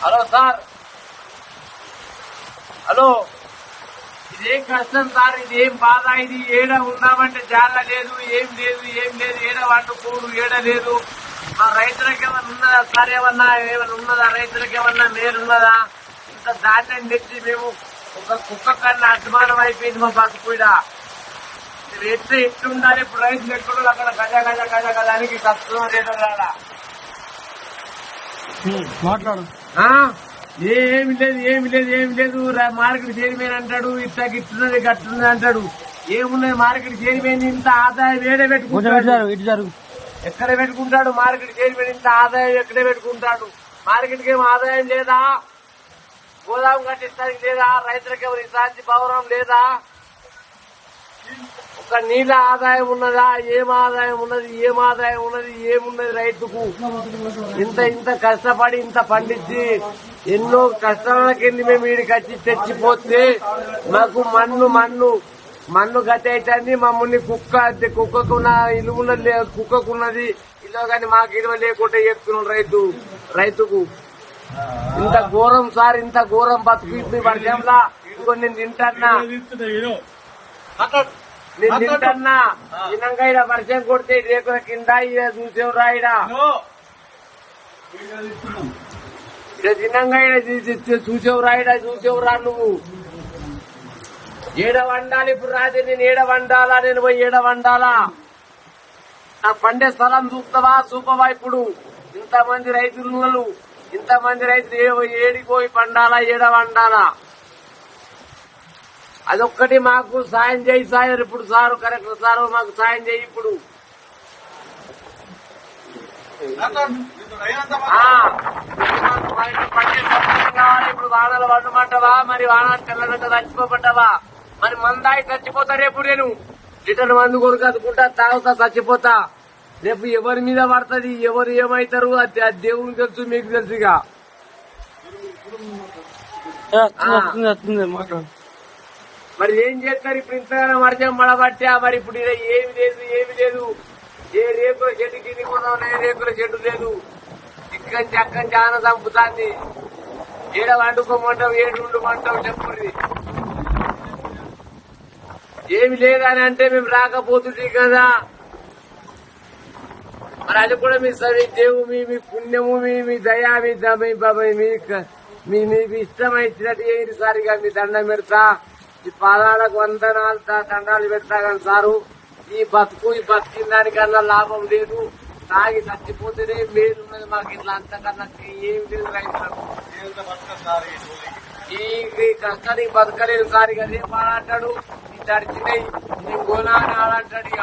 Hello sir, hello. ఇదేం కష్టం sir, ఇది ఏం బాధ, ఇది ఏడ ఉన్నామంటే చాలా లేదు, ఏం లేదు, ఏడ వండుకోడు, ఏడ లేదు. మా రైతులకు ఏమన్నా ఉన్నదా సార్, ఏమన్నా ఉన్నదా రైతులకు, ఏమన్నా మేలున్నదా? ఇంత ధాన్యం తెచ్చి మేము ఒక కుక్క కన్నా అభిమానం అయిపోయింది మా బతుకుడా. ఎట్లుండాలి ఇప్పుడు? రైతులు ఎక్కడ అక్కడ గజానికి కష్టం లేదు రాడా మాట్లాడు. ఏమి లేదు. మార్కెట్ చైర్మన్ అంటాడు, ఇట్లా గిట్టున్నది గట్టున్నది అంటాడు. ఏమున్నది మార్కెట్ చైర్మన్ ఇంత ఆదాయం ఏడే పెట్టుకుంటాడు? ఎక్కడ పెట్టుకుంటాడు మార్కెట్ చైర్మన్? ఇంత ఆదాయం ఎక్కడే పెట్టుకుంటాడు? మార్కెట్ కి ఏం ఆదాయం లేదా? గోదాం కట్టిస్తానికి లేదా? రైతులకు ఎవరు ఇసాంటి పౌరం లేదా? ఒక నీళ్ళ ఆదాయం ఉన్నదా? ఏం ఆదాయం ఉన్నది? ఏమున్నది రైతుకు? ఇంత కష్టపడి ఇంత పండించి ఎన్నో కష్టాల కింద మేము వీడికి వచ్చి తెచ్చిపోతే మాకు మన్ను గతి అవుతుంది. మమ్మల్ని కుక్కకున్న ఇలువ కుక్కకున్నది ఇల్లు, కానీ మాకు ఇలువ లేకుండా చెప్తున్నాడు రైతుకు. ఇంత ఘోరం సార్, ఇంత ఘోరం బతుకు ఇప్పుడు వర్షంలా. ఇదిగో నేను తింటన్నా తినంగా ఇక్కడ వర్షం కొడితే రేకుల కింద చూసేవు రాయిడా, తినంగా చూసేవు రా నువ్వు. ఏడ వండాలి ఇప్పుడు రాత్రి? నేను ఏడ వండాలా? నేను పోయి ఏడ వండాలా? నాకు పండే స్థలం చూపవా ఇప్పుడు? ఇంతమంది రైతులు ఏడికి పోయి పండాలా, ఏడ వండాలా? అదొక్కటి మాకు సాయం చేయి సార్. ఇప్పుడు సారు కరెక్ట్ సారు, మాకు సాయం చేయి ఇప్పుడు. కావాలి ఇప్పుడు. వానలు వండమంటావా? మరి వానాలు తెల్లనక చచ్చిపోమంటావా? మరి మందాయి చచ్చిపోతా రేపు. నేను లిటర్ మందు కొడుకు అందుకుంటా, తాగుతా, చచ్చిపోతా. రేపు ఎవరి మీద పడుతుంది, ఎవరు ఏమైతారు అది దేవునికి తెలుసు, మీకు తెలుసుగా. మరి ఏం చేస్తారు ఇప్పుడు? ఇంతగానో వర్షం పడబట్టా మరి ఇప్పుడు ఏమి లేదు. ఏ రేకుల చెట్టు కింది కొన్నాం, ఏ రేకుల చెట్టు లేదు. ఇక్కడి అక్కడి చాలా చంపుతాంది. ఏడ వండుకోమంటావు, ఏడు ఉండమంటావు చెప్పుర్రి. ఏమి లేదని అంటే మేము రాకపోతుంది కదా. మరి అది కూడా మీ సరి దేవు, మీ పుణ్యము, మీ దయా, మీకు ఇష్టమైనట్టు ఏంటి సార్? ఇక మీ దండం పెడతా, ఈ పాదాలకు వందనాలు దండాలు పెడతా. కానీ సారు, ఈ బతికిన దానికన్నా లాభం లేదు. తాగి చచ్చిపోతేనే మేలున్నది మాకు. ఇట్లా అంతకన్నా ఏమి లేదు రైతులకు. ఈ కష్టానికి బతకలేదు సార్. ఇక రేపు అంటాడు, ఈ తడిచినాయి నేను గోనా అని ఆడంటాడు. ఇక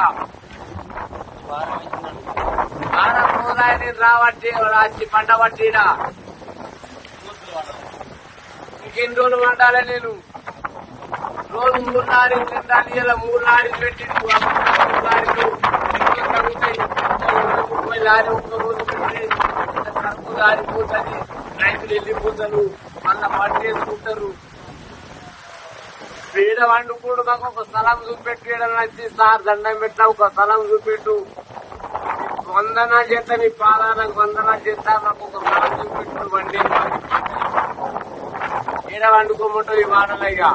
వారం రోజులు ఆయన రాబట్టి వచ్చి పంట పట్టిడా. ఇంకెన్ని రోజులు వండాలి నేను? రోజు 3 లారీలు తింటాను. ఇలా 3 లారీలు పెట్టి 3 లారీలు తగ్గుతాయి. 30 లారీ ఒక్క రోజు పెట్టి కడుపు లారిపోతుంది. రైతులు వెళ్ళిపోతారు, మళ్ళా పంట వేసుకుంటారు. పేడ వండుకోడు. మాకు ఒక స్థలం చూపెట్టు. నచ్చి సార్ దండం పెట్టా, ఒక స్థలం చూపెట్టు. వందనా చేస్తా, మీ పాదాలకు వందనా చేస్తా. మాకు ఒక స్థలం చూపెట్టు. వండి ఏడ వండుకోమంటావు ఈ వానలయ్యా?